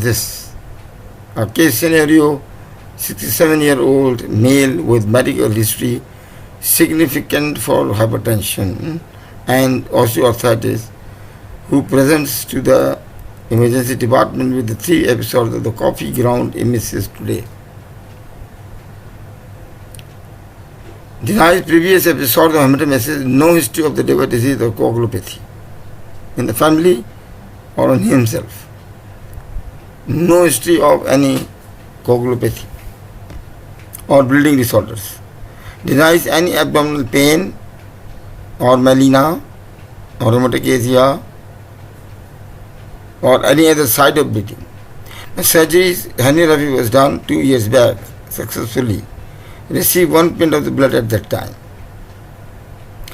this. A case scenario: 67-year-old male with medical history significant for hypertension and osteoarthritis who presents to the emergency department with the 3 episodes of the coffee ground emesis today. Denies previous episodes of hematemesis, no history of the liver disease or coagulopathy in the family or in himself. No history of any coagulopathy or bleeding disorders. Denies any abdominal pain or melena or rheumatochezia or any other side of bleeding. The surgery, herniorrhaphy, was done 2 years back successfully. Received 1 pint of the blood at that time.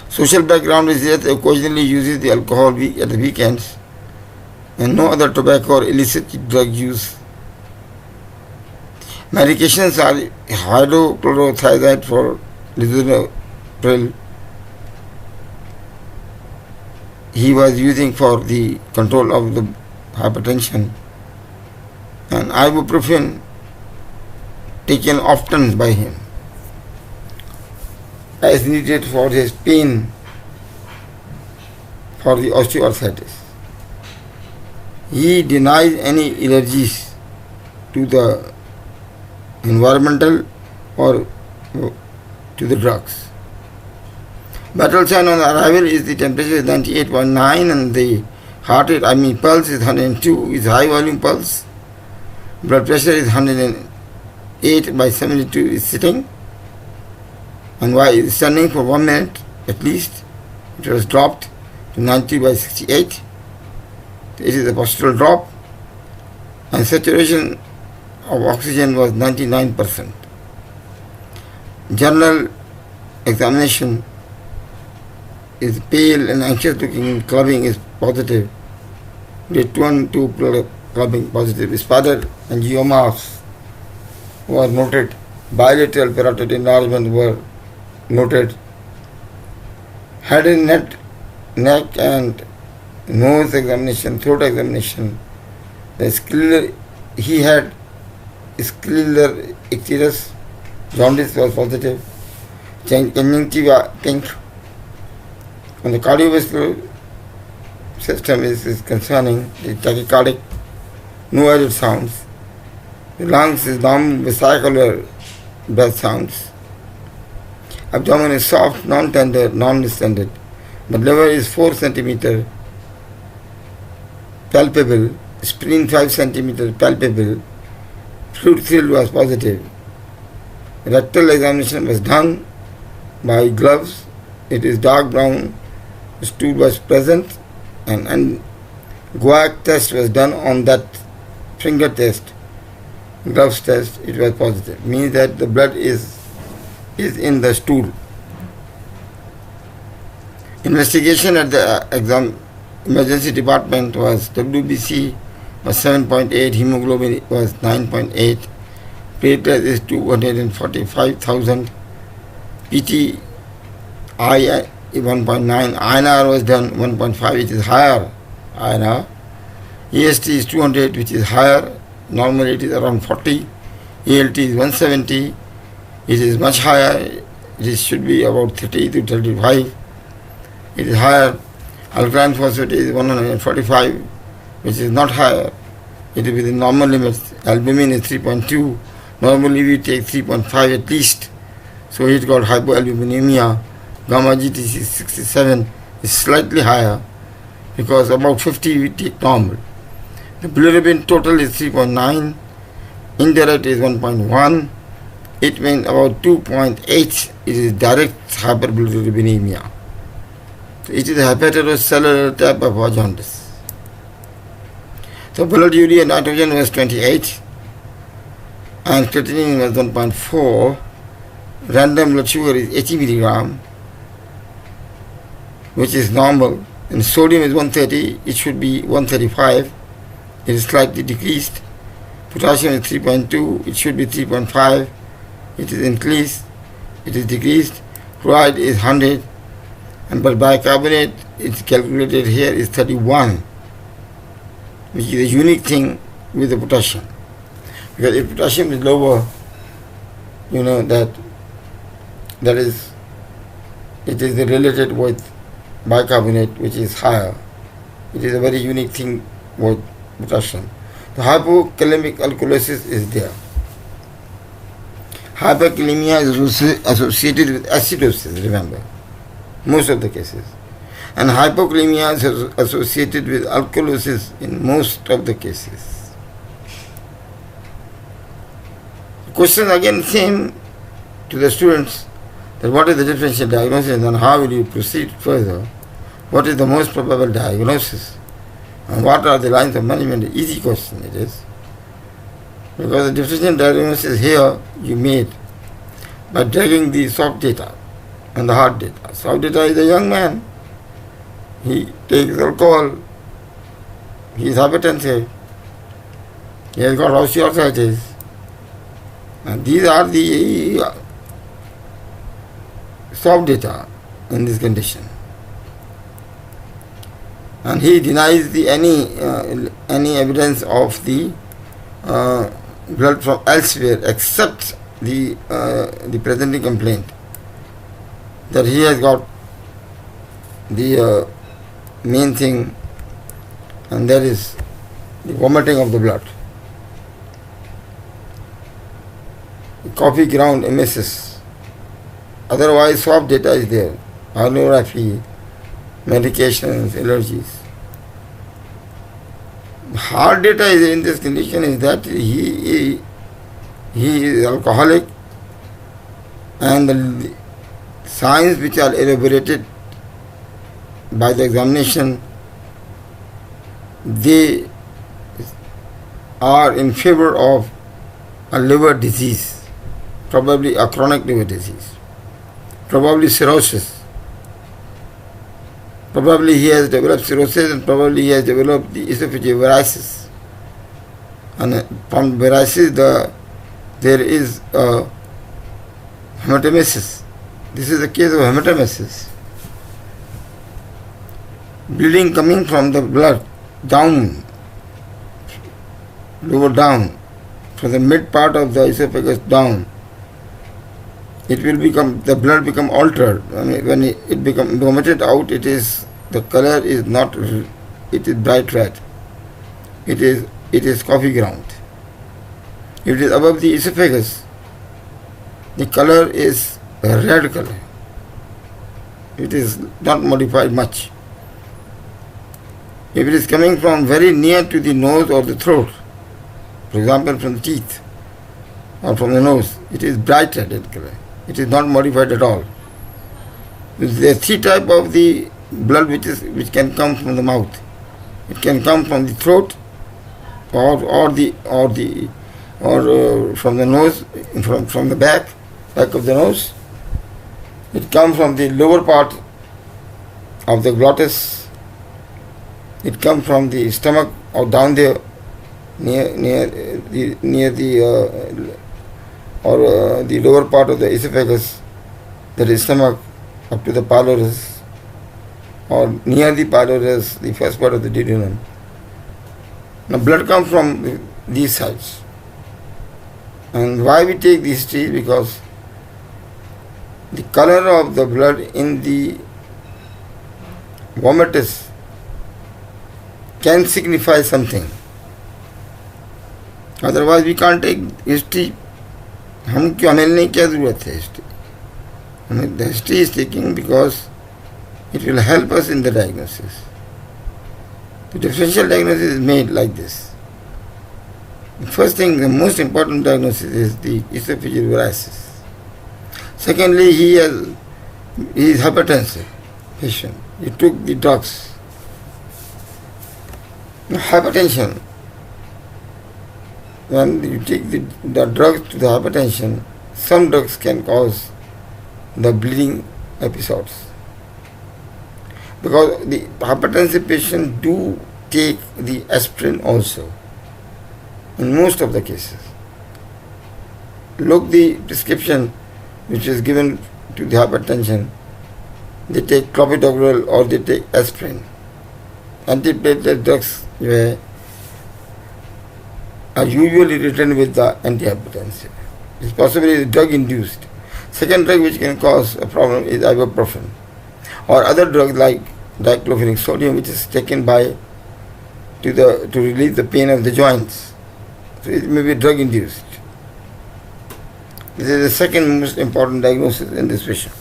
Social background is that occasionally uses the alcohol at the weekends and no other tobacco or illicit drug use. Medications are hydrochlorothiazide for lisinopril. He was using for the control of the hypertension, and ibuprofen taken often by him as needed for his pain for the osteoarthritis. He denies any allergies to the environmental or to the drugs. Vital sign on arrival is the temperature is 98.9 and the heart rate, pulse is 102, is high volume pulse. Blood pressure is 108/72 is sitting. And while it is standing for 1 minute at least, it was dropped to 90/68. It is a postural drop, and saturation of oxygen was 99%. General examination is pale and anxious looking, clubbing is positive. Grade 2 and 2 clubbing positive. Spider angiomas were noted. Bilateral parotid enlargement were noted. Head and neck and nose examination, throat examination. He had scleral icterus, jaundice was positive. Conjunctiva pink. On the cardiovascular system is concerning, the tachycardic, no added sounds. The lungs is non-vesicular breath sounds. Abdomen is soft, non-tender, non-distended. But liver is 4 centimeter palpable, spleen 5 centimeter palpable. Fluid field was positive. Rectal examination was done by gloves. It is dark brown. Stool was present, and guaiac test was done on that finger test, gloves test. It was positive. Means that the blood is in the stool. Investigation at the emergency department was WBC was 7.8, hemoglobin was 9.8, platelet is 245,000, PTI 1.9, INR was done 1.5, which is higher INR. EST is 200, which is higher. Normal it is around 40. ALT is 170. It is much higher. It should be about 30 to 35. It is higher. Alkaline phosphate is 145, which is not higher. It is within normal limits. Albumin is 3.2. Normally we take 3.5 at least. So it got hypoalbuminemia. Gamma GTC 67 is slightly higher because about 50 we take normal. The bilirubin total is 3.9, indirect is 1.1. It means about 2.8 it is direct hyperbilirubinemia. So it is a hepatocellular type of jaundice. So blood urea nitrogen was 28 and creatinine was 1.4. Random blood sugar is 80 milligram, which is normal, and sodium is 130, it should be 135, it is slightly decreased. Potassium is 3.2, it should be 3.5, it is increased, it is decreased. Chloride is 100, and but bicarbonate is calculated here is 31, which is a unique thing with the potassium. Because if potassium is lower, you know that is it is related with bicarbonate, which is higher. It is a very unique thing with potassium. The hypokalemic alkalosis is there. Hyperkalemia is associated with acidosis, remember, most of the cases. And hypokalemia is associated with alkalosis in most of the cases. The question again same to the students, that what is the differential diagnosis and how will you proceed further? What is the most probable diagnosis? And what are the lines of management? Easy question it is. Because the differential diagnosis here you made by dragging the soft data and the hard data. Soft data is a young man. He takes alcohol. He is hypertensive. He has got osteoarthritis. And these are the soft data in this condition. And he denies any evidence of the blood from elsewhere except the presenting complaint that he has got the main thing, and that is the vomiting of the blood. The coffee ground emesis. Otherwise, soft data is there. Pornography, medications, allergies. Hard data is in this condition is that he is alcoholic, and the signs which are elaborated by the examination, they are in favor of a liver disease, probably a chronic liver disease, probably cirrhosis. Probably he has developed cirrhosis, and probably he has developed the esophageal varices. And from varices there is hematemesis. This is the case of hematemesis. Bleeding coming from the blood down, lower down, from the mid part of the esophagus down. It will become, the blood become altered. I mean, when it become vomited out, the color is not, it is bright red. It is coffee ground. If it is above the esophagus, the color is a red color. It is not modified much. If it is coming from very near to the nose or the throat, for example from the teeth or from the nose, it is bright red in color. It is not modified at all. There are three types of the blood which can come from the mouth. It can come from the throat, or from the nose, from the back of the nose. It comes from the lower part of the glottis. It comes from the stomach or down there, near the the lower part of the esophagus, that is stomach, up to the pylorus, or near the pylorus, the first part of the duodenum. Now blood comes from these sides. And why we take the history? Because the color of the blood in the vomitus can signify something. Otherwise we can't take history. हमें लेने की क्या ज़रूरत है history? हमें the history is taking because it will help us in the diagnosis. The differential diagnosis is made like this. The first thing, the most important diagnosis is the esophageal varices. Secondly, he is hypertensive patient. He took the drugs. Hypertension. When you take the drugs to the hypertension, some drugs can cause the bleeding episodes. Because the hypertensive patient do take the aspirin also, in most of the cases. Look the prescription which is given to the hypertension. They take clopidogrel or they take aspirin. Antiplatelet drugs, are usually written with the antihypertensive. It's possibly drug induced. Second drug which can cause a problem is ibuprofen or other drugs like diclofenac sodium, which is taken by to relieve the pain of the joints. So it may be drug induced. This is the second most important diagnosis in this patient.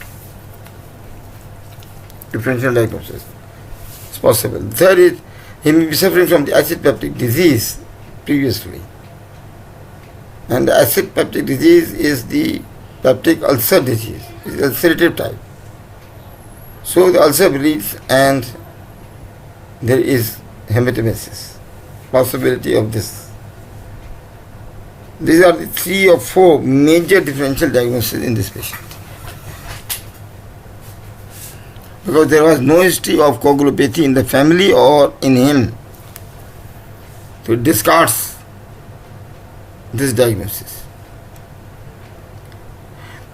Differential diagnosis. It's possible. Third is he may be suffering from the acid peptic disease previously. And the acid peptic disease is the peptic ulcer disease. It's ulcerative type. So the ulcer bleeds and there is hematemesis. Possibility of this. These are the 3 or 4 major differential diagnoses in this patient. Because there was no history of coagulopathy in the family or in him. So it discards this diagnosis.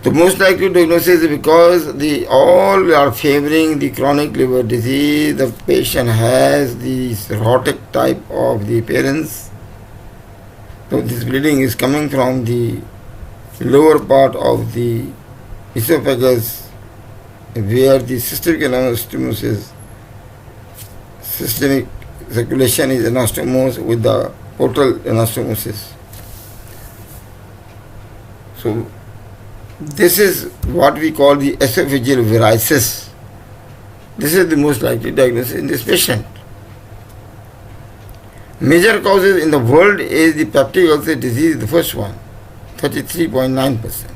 The most likely diagnosis is because all are favoring the chronic liver disease. The patient has the cirrhotic type of the appearance. So this bleeding is coming from the lower part of the esophagus, where the systemic anastomosis, systemic circulation is anastomosed with the portal anastomosis. So this is what we call the esophageal varices. This is the most likely diagnosis in this patient. Major causes in the world is the peptic ulcer disease, the first one, 33.9%.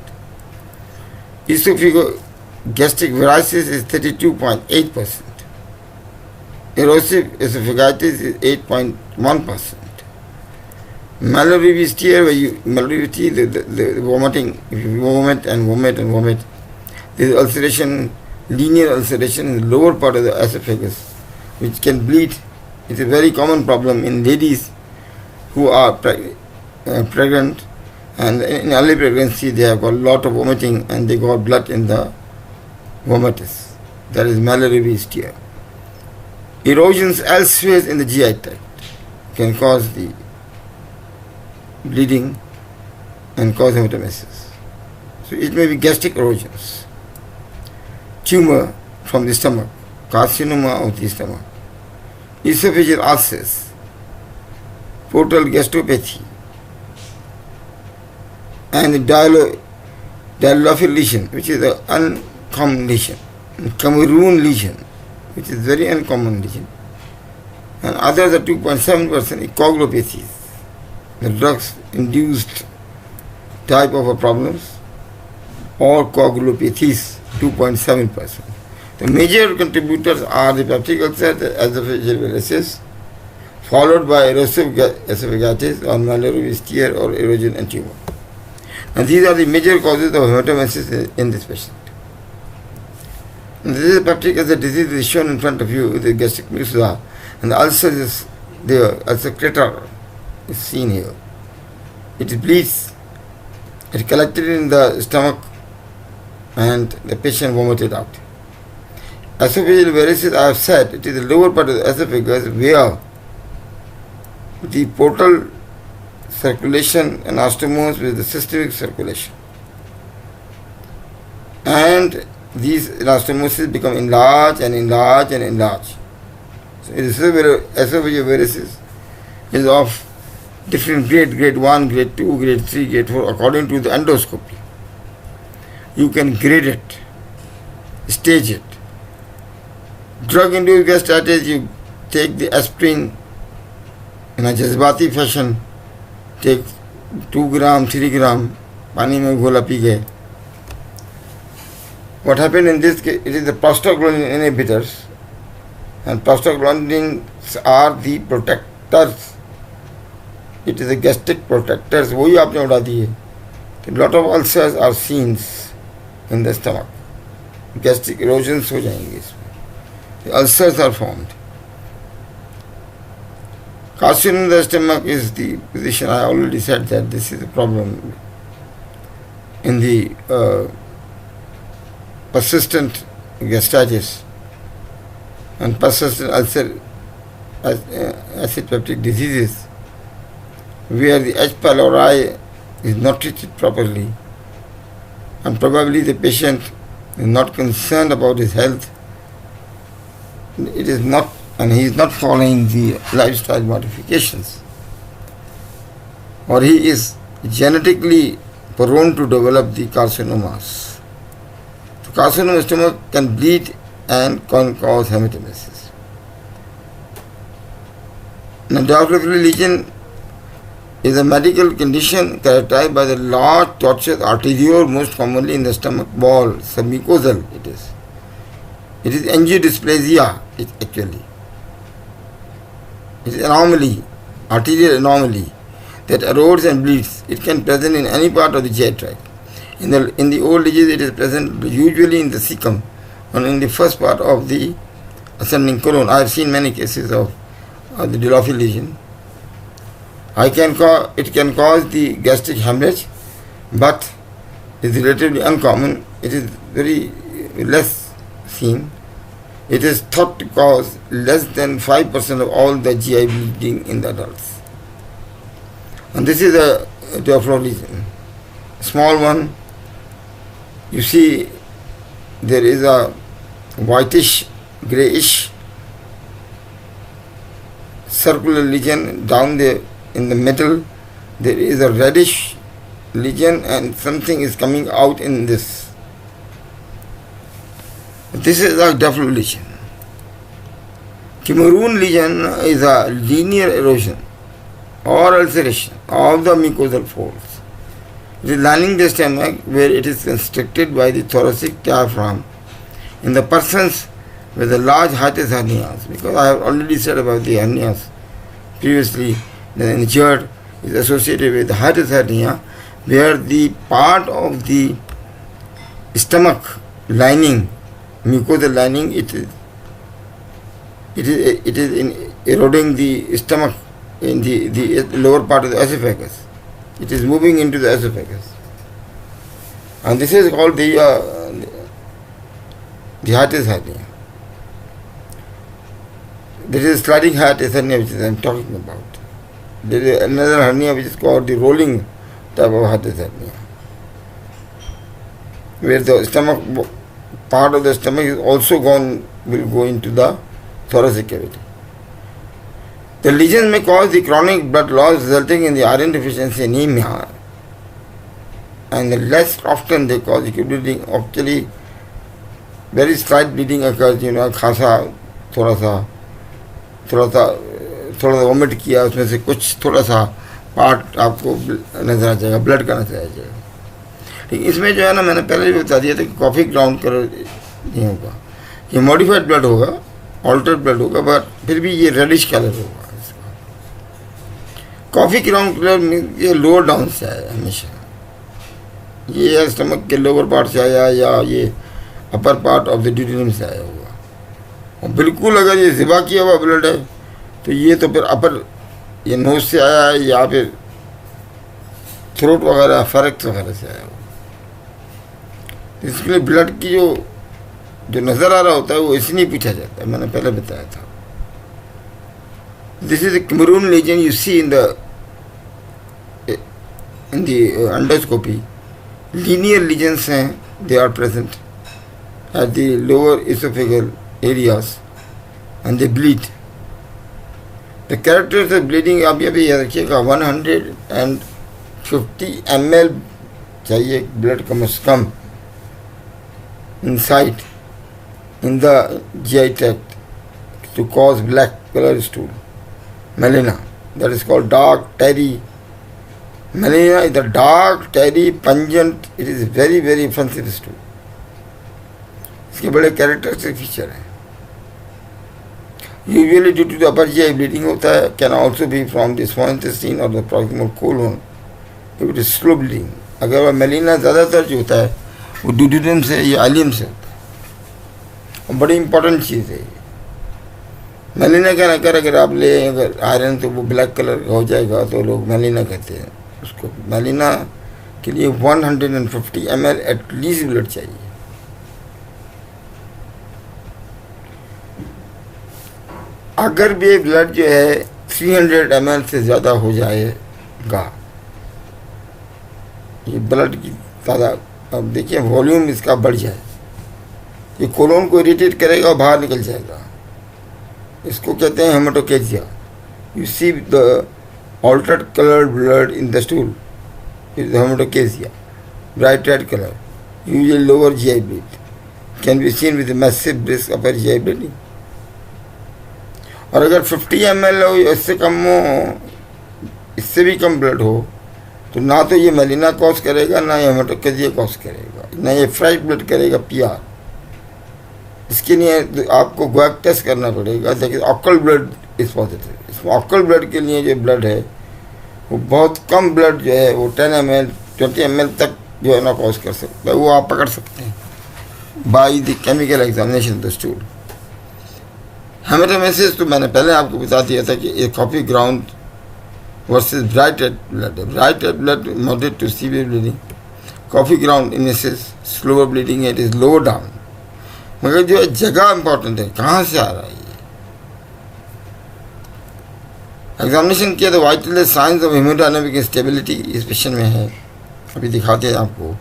Esophagogastric varices is 32.8%. Erosive esophagitis is 8.1%. Mallory steer, where the vomiting, if you vomit and vomit and vomit, there is ulceration, linear ulceration in the lower part of the esophagus, which can bleed. It's a very common problem in ladies who are pregnant, and in early pregnancy they have got a lot of vomiting and they got blood in the vomitus. That is Mallory steer. Erosions elsewhere in the GI tract can cause the bleeding and cause hematemesis. So it may be gastric erosions, tumor from the stomach, carcinoma of the stomach, esophageal ulcers, portal gastropathy, and the dialophyl lesion, which is an uncommon lesion, Cameroon lesion, which is very uncommon lesion, and others are 2.7% coagulopathies, the drugs induced type of problems, or coagulopathies, 2.7%. The major contributors are the peptic ulcer, the esophageal varices, followed by erosive esophagitis or Mallory steer or erosion and tumor. And these are the major causes of hematemesis in this patient. And this is peptic ulcer disease is shown in front of you with the gastric mucosa, and the ulcer is there, ulcer crater is seen here. It bleeds, it collected in the stomach, and the patient vomited out. Esophageal varices, I have said, it is the lower part of the esophagus where the portal circulation anastomosed with the systemic circulation. And these anastomosis become enlarged and enlarged and enlarged. So esophageal varices is of different grade 1, grade 2, grade 3, grade 4, according to the endoscopy. You can grade it, stage it. Drug-induced gastritis, you take the aspirin in a jazbati fashion, take 2 gram, 3 gram, pani mein ghola pee gaye. What happened in this case, it is the prostaglandin inhibitors, and prostaglandins are the protectors. It is the gastric protectors, वही आपने उड़ा दिए. A lot of ulcers are seen in the stomach. Gastric erosions हो जाएंगे इसमें. The ulcers are formed. Carcinoma of the stomach is the position. I already said that this is the problem in the persistent gastritis and persistent ulcer acid peptic diseases. where the H. pylori is not treated properly, and probably the patient is not concerned about his health. It is not, and he is not following the lifestyle modifications, or he is genetically prone to develop the carcinomas. The carcinoma stomach can bleed and can cause hematemesis. Now, diaphragmatic lesion is a medical condition characterized by the large tortuous arteriole, most commonly in the stomach wall, submucosal it is. It is angiodysplasia actually. It is anomaly, arterial anomaly that erodes and bleeds. It can present in any part of the GI tract. In the old ages, it is present usually in the cecum and in the first part of the ascending colon. I have seen many cases of the Delafield lesion. It can cause the gastric hemorrhage, but it is relatively uncommon. It is very less seen. It is thought to cause less than 5% of all the GI bleeding in the adults. And this is a diaphragm lesion. Small one. You see there is a whitish, greyish circular lesion down there in the middle. There is a reddish lesion and something is coming out in this. This is a diaphragm lesion. Cameroon lesion is a linear erosion or ulceration of the mucosal folds. It is lining the stomach where it is constricted by the thoracic diaphragm in the persons with the large hiatus hernias, because I have already said about the hernias previously. The injured is associated with the hiatus hernia, where the part of the stomach lining, mucosal lining, it is eroding the stomach in the lower part of the esophagus. It is moving into the esophagus, and this is called the hiatus hernia. This is sliding hiatus hernia which I am talking about. There is another hernia which is called the rolling type of hiatus hernia, where the stomach, part of the stomach is also will go into the thoracic cavity. The lesions may cause the chronic blood loss resulting in the iron deficiency anemia, and less often they cause acute bleeding. Actually, very slight bleeding occurs, खांसा थोड़ा सा vomit किया, उसमें से कुछ थोड़ा सा part आपको नजर आ जाएगा, ब्लड का नजर आ जाएगा. लेकिन इसमें जो है ना, मैंने पहले भी बता दिया था कि कॉफ़ी ग्राउंड कलर नहीं होगा, ये मॉडिफाइड ब्लड होगा, ऑल्टर्ड ब्लड होगा, बट फिर भी ये रेडिश कलर होगा. कॉफ़ी ग्राउंड कलर ये लोअर डाउन से आया हमेशा, ये स्टमक के लोअर पार्ट से आया या ये upper part of the duodenum से आया होगा. और बिल्कुल अगर ये ज़िबा किया हुआ ब्लड है तो ये तो फिर अपर, ये नोज से आया है या फिर थ्रोट वगैरह फेरेक्स वगैरह से आया होगा. इसके लिए ब्लड की जो नज़र आ रहा होता है वो इसलिए पूछा जाता है, मैंने पहले बताया था. This is a Cameroon lesion you see in the endoscopy. Linear lesions हैं, they are present at the lower esophageal areas and they bleed. The characters of bleeding आप ये भी याद रखिएगा, 150 ml चाहिए blood कम से कम inside in the GI tract to cause black color stool. Melena, that is called dark, tarry. Melena is the dark, tarry, pungent. It is very, very offensive stool. इसके बड़े characteristic feature हैं. Usually due to the upper GI bleeding होता है, can also be from the small intestine or the proximal colon. If it is slow bleeding. अगर वह melaena ज़्यादातर जो होता है वो duodenum से या ileum से होता है. और बड़ी इंपॉर्टेंट चीज़ है. मेलिना का नकर अगर आप ले अगर आयरन तो वो ब्लैक कलर हो जाएगा, तो लोग मेलिना कहते हैं उसको. मेलिना के लिए 150 ml एटलीस्ट ब्लड चाहिए. अगर भी ब्लड जो है 300 ml से ज़्यादा हो जाए गा। ये ब्लड की तादाद, अब देखिए वॉल्यूम इसका बढ़ जाए, ये कोलोन को इरिटेट करेगा और बाहर निकल जाएगा। इसको कहते हैं hematochezia. You see the altered coloured blood in the stool is hematochezia, bright red colour, usually lower GI bleed, can be seen with massive brisk upper GI bleeding. और अगर 50 ml हो या इससे कम हो, इससे भी कम ब्लड हो, तो ना तो ये मेलिना कॉज करेगा, ना ये हेमाटोकेजिया कॉज करेगा, ना ये फ्रेश ब्लड करेगा पीआर। इसके लिए आपको ग्वैक टेस्ट करना पड़ेगा। देखिए ऑक्कल ब्लड इज पॉजिटिव। इसमें ऑक्कल ब्लड के लिए जो ब्लड है वो बहुत कम ब्लड जो है वो 10 ml 20 ml तक जो है ना कॉज कर सकता है, वो आप पकड़ सकते हैं by the chemical examination the stool. Hematemesis तो मैंने पहले आपको बता दिया था कि एक coffee ground versus bright red blood है। Bright red blood moderate to severe bleeding, coffee ground insidious slower bleeding, it is lower down. मगर जो जगह इंपॉर्टेंट है, कहाँ से आ रहा है ये। एग्जामिनेशन किया तो vital science of haemodynamic instability इस क्वेश्चन में है, अभी दिखाते हैं आपको।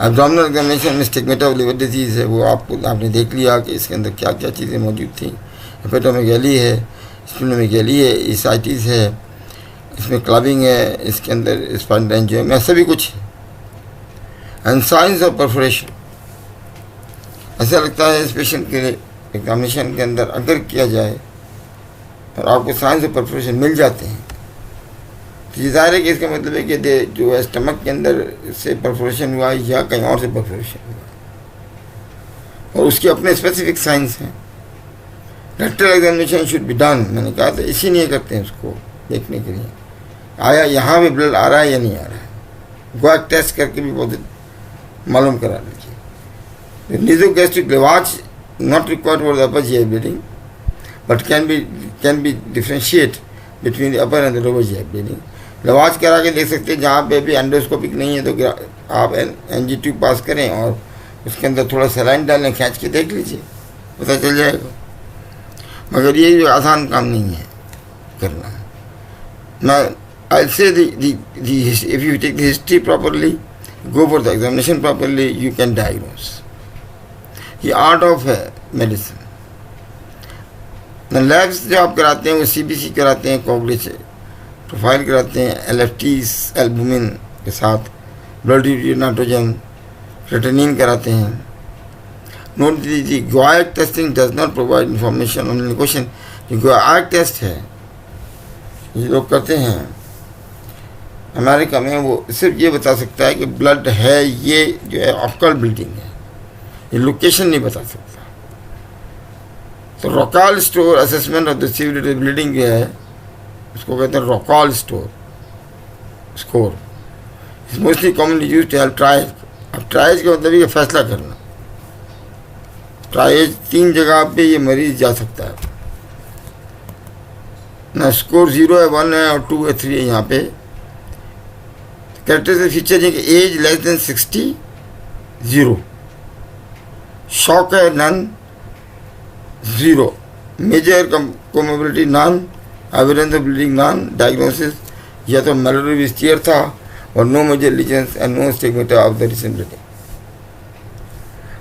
एब्डोमिनल एग्जामिनेशन में स्टिग्मेटा ऑफ लिवर डिजीज़ है, वो आपने देख लिया कि इसके अंदर क्या क्या चीज़ें मौजूद थी। हेपेटोमेगैली है, स्प्लेनोमेगैली है, ईसाइटिस है, इसमें क्लबिंग है, इसके अंदर स्पाइनल ऐसा भी कुछ है। एंड साइंस ऑफ परफोरेशन, ऐसा लगता है इस पेशेंट के एग्जामिनेशन के अंदर अगर किया जाए और आपको साइंस ऑफ परफोरेशन मिल जाते हैं तो ये ज़ाहिर है कि इसका मतलब है कि जो है स्टमक के अंदर से परफोरेशन हुआ या कहीं और से परफोरेशन हुआ, और उसके अपने स्पेसिफिक साइंस हैं। Rectal examination should be done, मैंने कहा था इसीलिए करते हैं उसको देखने के लिए आया यहाँ भी ब्लड आ रहा है या नहीं आ रहा है। ग्वैक टेस्ट करके भी बहुत मालूम करा लीजिए। नीजोगैस्ट्रिक लेवाज not required for the upper GI bleeding, but can be differentiate between the upper and the lower GI bleeding. लवाज करा के देख सकते हैं, जहाँ पे भी एंडोस्कोपिक नहीं है तो आप NG ट्यूब पास करें और उसके अंदर थोड़ा सलाइन डालें, खींच के देख लीजिए, पता चल जाएगा। मगर ये जो आसान काम नहीं है करना। Now I'll say if you take the history properly, go for the examination properly, you can diagnose. ये आर्ट ऑफ है मेडिसिन। लैब्स जो आप कराते हैं वो CBC कराते हैं, कोगलिच प्रोफाइल कराते हैं, LFTs एल्बुमिन के साथ, ब्लड नाइट्रोजन, क्रेटिनिन कराते हैं। नोट दीजिए, guaiac testing does not provide information on question. जो ग्वायक टेस्ट है ये लोग करते हैं अमेरिका में, वो सिर्फ ये बता सकता है कि ब्लड है, ये जो है ऑक्कल ब्लीडिंग है, ये लोकेशन नहीं बता सकता। तो Rockall score assessment of the severity bleeding जो है उसको कहते हैं Rockall score. Is mostly commonly used to help triage. अब ट्रायज का मतलब ये फैसला करना, ट्रायज 3 जगह पे ये मरीज जा सकता है ना। स्कोर 0 है, 1 है और 2 है, 3 है। यहाँ पे कैरेक्टरिस्टिक फीचर है कि एज लेस देन 60 0, शॉक है none 0, major comorbidity none, evidence of bleeding none, diagnosis या तो मेलोडी स्टीयर था और no major lesions and no stigmata of the recent bleeding.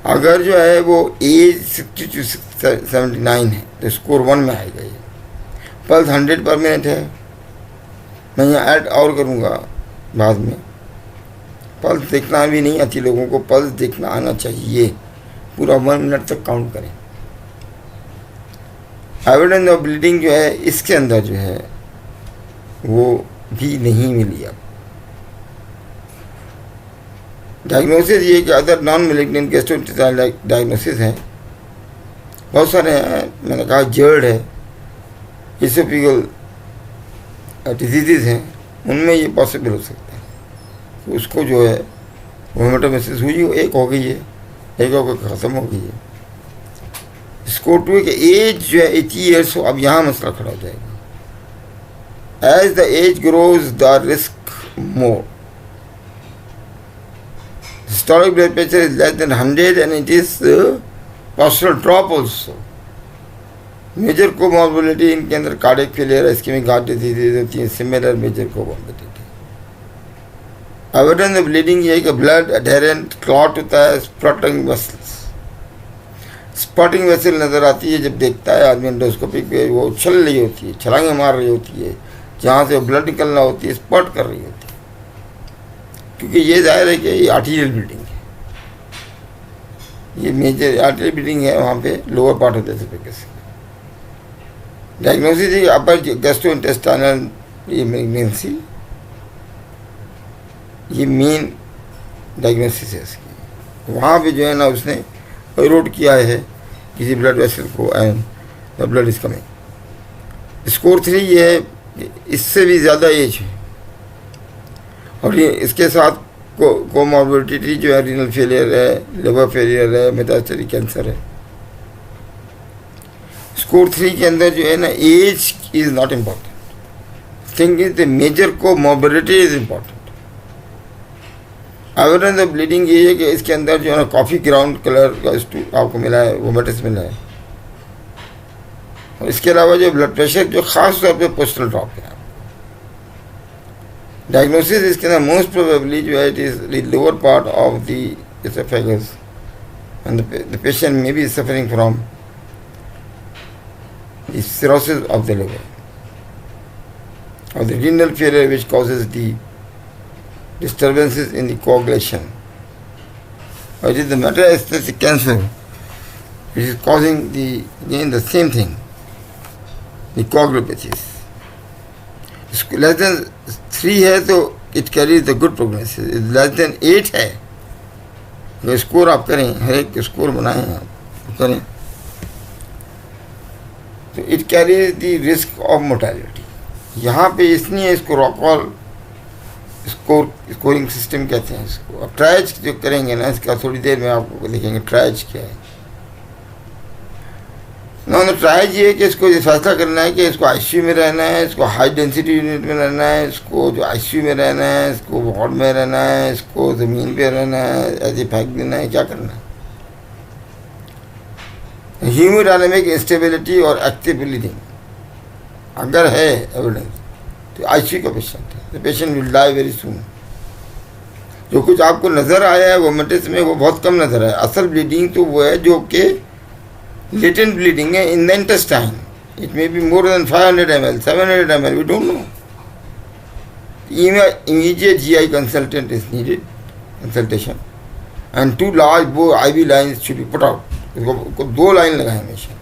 अगर जो है वो एज 60 to 79 है तो स्कोर 1 में आएगा। ये पल्स 100 पर मिनट है, मैं यहाँ ऐड और करूँगा बाद में। पल्स देखना भी नहीं आती लोगों को, पल्स देखना आना चाहिए, पूरा 1 मिनट तक काउंट करें। एविडेंस ऑफ ब्लीडिंग जो है इसके अंदर जो है वो भी नहीं मिली। अब डायग्नोसिस ये कि other non malignant gastrointestinal diagnosis हैं, बहुत सारे हैं। मैंने कहा जर्ड है, इसोफेगल डिजीज़ हैं, उनमें ये पॉसिबल हो सकता है। तो उसको जो है वो हेमेटोमेसिस हुई, एक हो गई है, एक होकर ख़त्म हो गई है। स्कोर 2 है कि एज जो है 80 ईयर्स हो। अब यहाँ मसला खड़ा हो जाएगा। As the age grows the risk more. Systolic blood pressure is less than 100 and it is postural drop also. Major comorbidity इनके अंदर cardiac failure, ischemic heart disease होती है, similar major comorbidity. Evidence of bleeding ये है कि blood adherent clot होता है spotting vessels. Spotting vessel नज़र आती है जब देखता है आदमी एंडोस्कोपी पे, वो उछल रही होती है, छलांगे मार रही होती है, जहाँ से ब्लड निकलना होती है स्पॉट कर रही होती है, क्योंकि ये जाहिर है कि ये आर्टीरियल ब्लीडिंग है, ये मेजर आर्टीरियल ब्लीडिंग है वहाँ पे lower part of the oesophagus. Diagnosis है अपर गैस्ट्रोइंटेस्टाइनल ये मैलिग्नेंसी, ये मेन डायग्नोसिस है इसकी। वहाँ पे जो है ना उसने रोड किया है किसी ब्लड वेसल को and the blood is coming. Score 3 ये है इससे भी ज़्यादा एज है और ये इसके साथ कोमॉर्बिडिटी जो है रीनल फेलियर है, लिवर फेलियर है, मेटास्टेटिक कैंसर है। स्कोर 3 के अंदर जो है ना age is not important, thing is the major comorbidity is important. Evidence of bleeding ये है कि इसके अंदर जो है ना कॉफ़ी ग्राउंड कलर का स्टूल आपको मिला है, वोमेटिस मिला है, और इसके अलावा जो ब्लड प्रेशर जो खास तौर पे पोस्टल ड्रॉप है। डायग्नोसिस इसके अंदर मोस्ट प्रोबेबली जो है it is the lower part of the oesophagus and the patient may be suffering from the cirrhosis of the liver और the renal failure which causes the disturbances in the coagulation, or it is the metastatic cancer which is causing again the same thing, the coagulopathies. Less than 3 है तो it carries the good prognosis, less than 8 है तो score आप करें, हर एक score बनाएं आप करें तो it carries the risk of mortality। यहाँ पे इसलिए इसको रॉकवॉल स्कोरिंग सिस्टम कहते हैं इसको। अब ट्रायज जो करेंगे ना, इसका थोड़ी देर में आपको देखेंगे ट्रायज क्या है। ना ट्रायज ये है कि इसको ये फैसला करना है कि इसको आईसीयू में रहना है, इसको हाई डेंसिटी यूनिट में रहना है, इसको जो आईसीयू में रहना है, इसको वार्ड में रहना है, इसको ज़मीन पे रहना है, ऐसे फेंक देना है, क्या करना है। हीमोडायनामिक इंस्टेबिलिटी और एक्टिव ब्लीडिंग अगर है एविडेंस तो आईसीयू का पेशेंट है, the patient will die very soon. जो कुछ आपको नज़र आया है वोमेटिस में वो बहुत कम नज़र आया, असल ब्लीडिंग तो वो है जो कि लेटेंट ब्लीडिंग है in the intestine. It may be more than 500 ml, 700 ml, we don't know. Immediate GI consultant is needed, consultation and 2 large वो IV lines should be put out. इसको 2 लाइन लगाएं हमेशा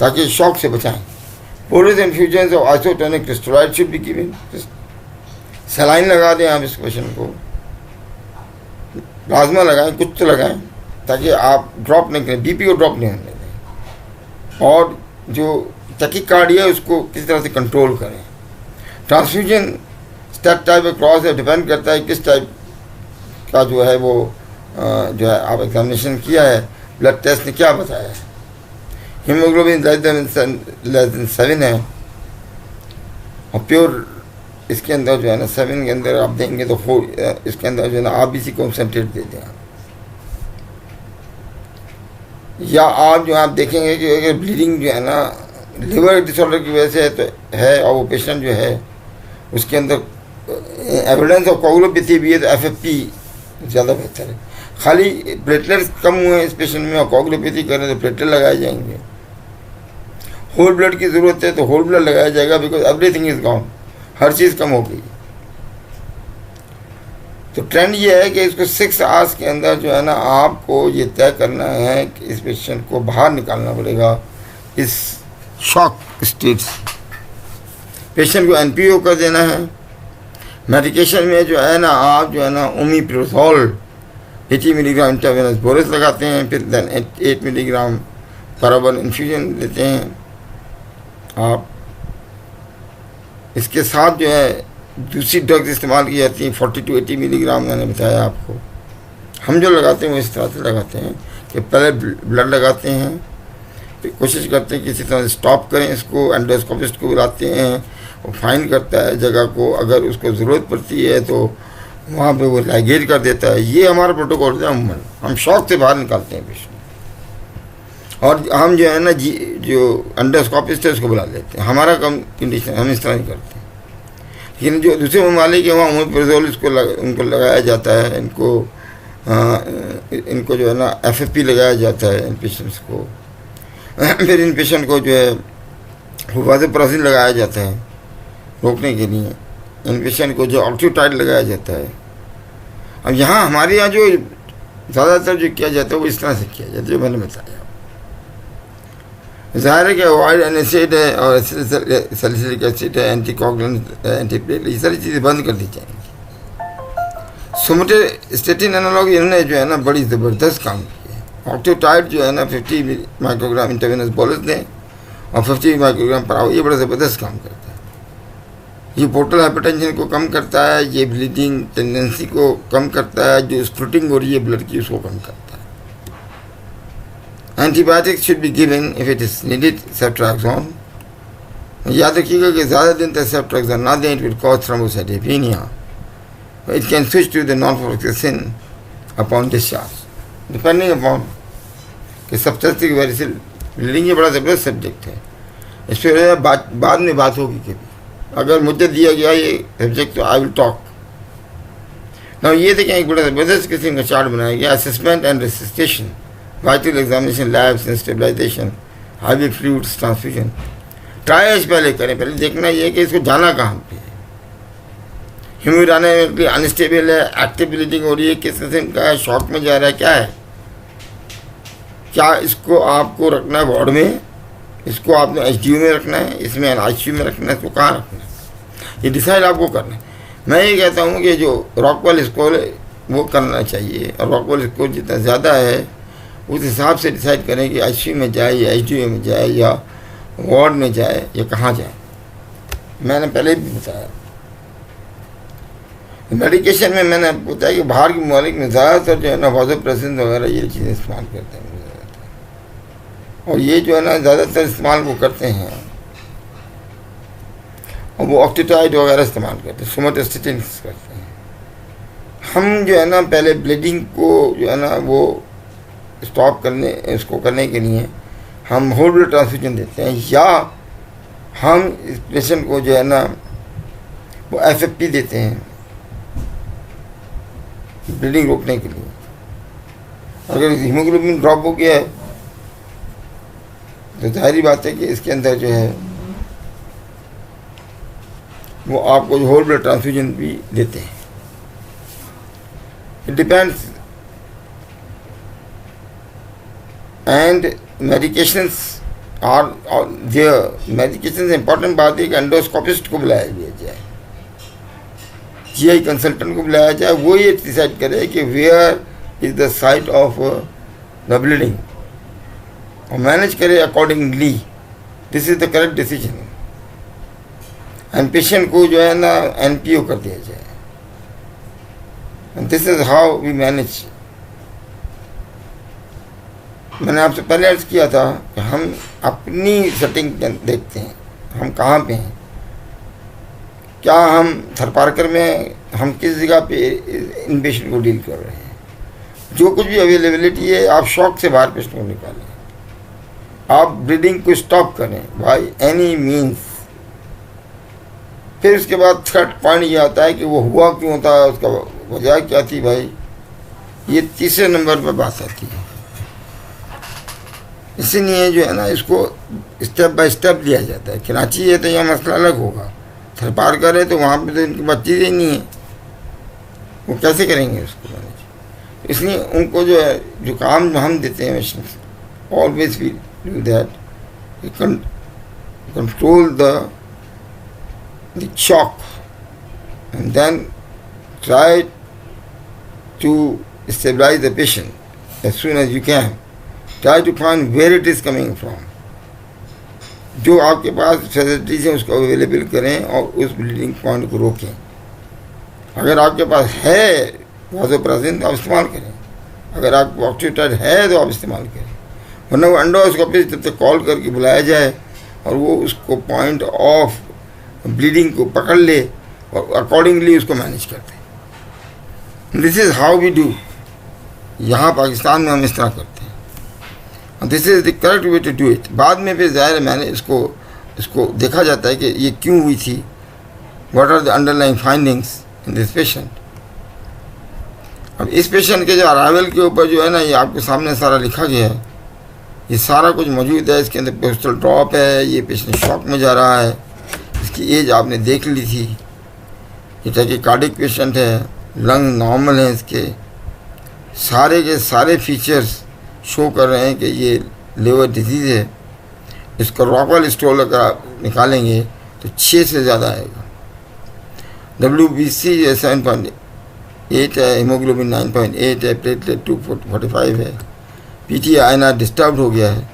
ताकि शॉक से बचाएं। Bolus infusion of isotonic crystalloid should be given. Saline लगा दें आप इस पेशेंट को, प्लाज्मा लगाएं, कुछ तो लगाएं ताकि आप ड्रॉप नहीं करें, BP को ड्रॉप नहीं होने दें, और जो टैकीकार्डिया है उसको किस तरह से कंट्रोल करें। ट्रांसफ्यूजन स्टेप टाइप क्रॉस है, डिपेंड करता है किस टाइप का जो है वो जो है आप एग्जामिनेशन किया है, ब्लड टेस्ट ने क्या बताया है। हीमोग्लोबिन लेस देन 7 है और प्योर इसके अंदर जो है ना 7 के अंदर आप देंगे तो इसके अंदर जो है ना RBC कॉन्सेंट्रेट दे दें आप। या आप जो आप देखेंगे कि अगर ब्लीडिंग जो है ना लिवर डिसऑर्डर की वजह से तो है और वो पेशेंट जो है उसके अंदर एविडेंस ऑफ कोगुलोपैथी भी है तो FFP ज़्यादा बेहतर है। खाली प्लेटलेट्स कम हुए हैं इस पेशेंट में और कोगुलोपैथी करें तो प्लेटलेट लगाए जाएंगे। होल ब्लड की ज़रूरत है तो होल ब्लड लगाया जाएगा, बिकॉज एवरीथिंग इज़ गॉन, हर चीज़ कम हो गई। तो ट्रेंड ये है कि इसको 6 आवर्स के अंदर जो है ना आपको ये तय करना है कि इस पेशेंट को बाहर निकालना पड़ेगा इस शॉक स्टेट से। पेशेंट को NPO कर देना है। मेडिकेशन में जो है ना आप जो है ना ओमिप्रोजोल 80 मिलीग्राम इंट्रावेनस बोरस लगाते हैं, फिर देन 8 मिलीग्राम पैराबोन इन्फ्यूजन देते हैं आप। इसके साथ जो है दूसरी ड्रग्स इस्तेमाल की जाती हैं 40 to 80 मिलीग्राम, मैंने बताया आपको। हम जो लगाते हैं वो इस तरह से लगाते हैं कि पहले ब्लड लगाते हैं, फिर कोशिश करते हैं किसी तरह से स्टॉप करें इसको, एंडोस्कोपिस्ट को बुलाते हैं, वो फाइन करता है जगह को, अगर उसको ज़रूरत पड़ती है तो वहाँ पे वो लाइगेट कर देता है। ये हमारा प्रोटोकॉल है अमूमन, हम शॉक से बाहर निकालते हैं पेशेंट। और हम जो है ना जो एंडोस्कोपिस्ट है उसको बुला लेते हैं, हमारा कम कंडीशन हम इस तरह नहीं करते। लेकिन जो दूसरे ममालिक है वहाँ ओमेप्राजोल उनको लगाया जाता है, इनको जो है ना FFP लगाया जाता है इन पेशेंट्स को। फिर इन पेशेंट को जो है वाज़ोप्रेसिन लगाया जाता है रोकने के लिए, इन पेशेंट को जो ऑक्सीटाइड लगाया जाता है। अब यहाँ हमारे यहाँ जो ज़्यादातर जो किया जाता है वो इस तरह से किया जाता है जो मैंने बताया। ज़ाहिर है कि ऑयल एनासिड है और सैलिसिलिक एसिड है, एंटीकोगुलेंट, एंटीप्लेटलेट, ये सारी चीज़ें बंद कर दी जाएंगी। सोमेटोस्टेटिन एनालॉग इन्होंने जो है ना बड़ी ज़बरदस्त काम किया है। ऑक्सीटाइड जो है ना 50 माइक्रोग्राम इंट्रावेनस बोलस दें और 50 माइक्रोग्राम पर आवर, ये बड़ा ज़बरदस्त काम करता है। ये पोर्टल हाइपरटेंशन को कम करता है, ये ब्लीडिंग टेंडेंसी को कम करता है, जो स्प्लिटिंग हो रही है ब्लड की उसको कम करता है। Antibiotics should be given if it is needed, ceftriaxone. याद रखिएगा कि ज़्यादा दिन तक सेफ्ट्रैक्सोन ना दें, it will cause thrombocytopenia. It can switch to the norfloxacin upon discharge depending upon कि सबस्टेंस वेरिसल ब्लीडिंग। ये बड़ा ज़बरदस्त सब्जेक्ट है, इस पर बाद में बात होगी कभी। अगर मुझे दिया गया ये सब्जेक्ट तो आई विल टॉक ना। ये देखें एक बड़ा ज़बरदस्त किस्म का चार्ट बनाया गया, assessment and resuscitation, vital examination, labs and stabilisation, hybrid fluids transfusion. Trials पहले करें, पहले देखना ये कि इसको जाना कहाँ पे है। हीमोडायनामिकली अनस्टेबल है, एक्टिव ब्लीडिंग हो रही है, किस किस्म का है, शॉक में जा रहा है, क्या है, क्या इसको आपको रखना है वार्ड में, इसको आपने HDU में रखना है, इसमें ICU में रखना है, इसको कहाँ रखना है, ये डिसाइड आपको करना है। मैं ये कहता हूँ कि जो रॉकवेल स्कोर वो करना चाहिए, और रॉकवेल स्कोर जितना ज़्यादा है उस हिसाब से डिसाइड करें कि ICU में जाए या HDU में जाए या वार्ड में जाए या कहाँ जाए। मैंने पहले भी बताया मेडिकेशन में, मैंने बताया कि बाहर के ममालिक में ज़्यादातर जो है ना वाज़ोप्रेसिन वगैरह ये चीज़ें इस्तेमाल करते हैं, और ये जो है ना ज़्यादातर इस्तेमाल वो करते हैं, और वो ऑक्सीटाइड वगैरह इस्तेमाल करते हैं, सोमेटोस्टेटिन करते हैं। हम जो है ना पहले ब्लीडिंग को जो है ना वो स्टॉप करने, इसको करने के लिए हम होल ब्लड ट्रांसफ्यूजन देते हैं, या हम इस पेशेंट को जो है ना वो FFP देते हैं ब्लीडिंग रोकने के लिए। अगर हीमोग्लोबिन ड्रॉप हो गया है तो जाहिर बात है कि इसके अंदर जो है वो आपको होल ब्लड ट्रांसफ्यूजन भी देते हैं। It depends. And medications are there. Medications important बात है कि एंडोस्कोपिस्ट को बुलाया जाए, GI कंसल्टेंट को बुलाया जाए, वो ये डिसाइड करे कि where is the site of the bleeding और मैनेज करे accordingly. This is the correct decision. And patient को जो है ना NPO कर दिया जाए। And this is how we manage. मैंने आपसे पहले अर्ज किया था कि हम अपनी सेटिंग देखते हैं, हम कहाँ पे हैं, क्या हम थरपारकर में, हम किस जगह पे इन पेशेंट को डील कर रहे हैं। जो कुछ भी अवेलेबिलिटी है आप शॉक से बाहर पेशेंट को निकालें, आप ब्लीडिंग को स्टॉप करें बाय एनी मीन्स। फिर उसके बाद थर्ड पॉइंट ये आता है कि वो हुआ क्यों था, उसका वजह क्या थी भाई, ये तीसरे नंबर पर बात आती है। इसीलिए जो है ना इसको स्टेप बाय स्टेप लिया जाता है। कराची है तो यह मसला अलग होगा, थरपारकर है तो वहाँ पे तो इनकी बात चीज़ ही नहीं है, वो कैसे करेंगे उसको मैनेज। इसलिए उनको जो है जो काम हम देते हैं machines, always we do that, control the shock and then try to stabilize the patient as soon as you can. Try to find where it is coming from. जो आपके पास फैसिलिटीज हैं उसको अवेलेबल करें और उस ब्लीडिंग पॉइंट को रोकें। अगर आपके पास है वाज़ोप्रेसिन तो आप इस्तेमाल करें, अगर आपको ऑक्सीटाइड है तो आप इस्तेमाल करें, वरना वो एंडोस्कोपिस्ट जब तक कॉल करके बुलाया जाए और वो उसको पॉइंट ऑफ ब्लीडिंग को पकड़ ले और अकॉर्डिंगली उसको मैनेज करते हैं। This is how we do. यहाँ पाकिस्तान में हम इस तरह करते हैं। This is the correct way to do it. बाद में फिर ज़ाहिर है मैंने इसको देखा जाता है कि ये क्यों हुई थी, what are the underlying findings in this patient. अब इस पेशेंट के जो अराइवल के ऊपर जो है ना, ये आपके सामने सारा लिखा गया है, ये सारा कुछ मौजूद है. इसके अंदर पोस्टल ड्रॉप है, ये पेशेंट शॉक में जा रहा है, इसकी एज आपने देख ली थी, ये टैकीकार्डिक पेशेंट है, लंग नॉर्मल है, इसके सारे के सारे फीचर्स शो कर रहे हैं कि ये लिवर डिजीज़ है. इसका रॉकवेल स्टोल अगर आप निकालेंगे तो 6 से ज़्यादा आएगा. WBC 7.8 है, हीमोग्लोबिन 9.8 है, प्लेटलेट 245 है, PTI INR डिस्टर्ब हो गया है,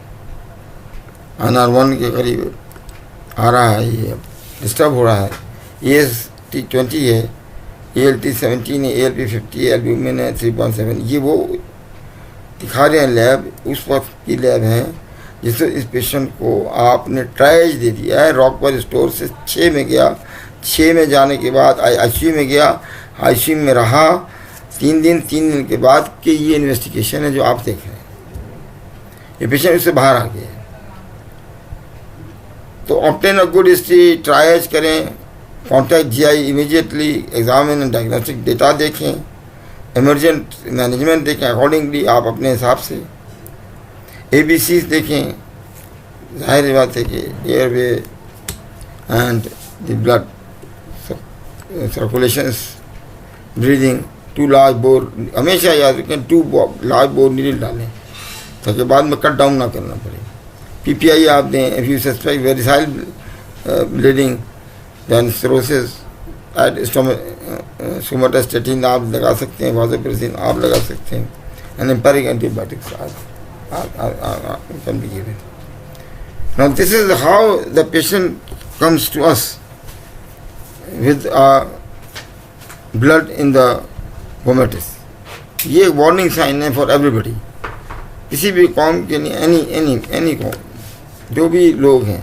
INR 1 के करीब आ रहा है, ये डिस्टर्ब हो रहा है. AST 20 है, ALT 17 है, ALP 50 है, एल्ब्यूमिन है 3.7. ये वो दिखा रहे हैं लैब, उस वक्त की लैब है जिससे इस पेशेंट को आपने ट्रायज दे दिया है. रॉकवेल स्टोर से 6 में गया, 6 में जाने के बाद ICU में गया, ICU में रहा 3 दिन के बाद कि ये इन्वेस्टिगेशन है जो आप देख रहे हैं. ये पेशेंट उससे बाहर आ गया है. तो obtain a good history, triage करें, contact GI immediately, examine and diagnostic data देखें, इमरजेंट मैनेजमेंट देखें अकॉर्डिंगली आप अपने हिसाब से. ABCs देखें, जाहिर बात है कि airway and the blood circulations, breathing, 2 large bore, हमेशा याद रखें 2 लार्ज बोर नीडल डालें ताकि बाद में कट डाउन ना करना पड़े. PPI आप दें. If you suspect variceal bleeding, then cirrhosis, somatostatin आप लगा सकते हैं, वाज़ोप्रेसिन आप लगा सकते हैं, and empiric antibiotics can be given. Now this is how the patient comes to us with blood in the vomitus. ये एक वार्निंग साइन है फॉर एवरीबडी, किसी भी कौम के लिए, एनी कौम, जो भी लोग हैं,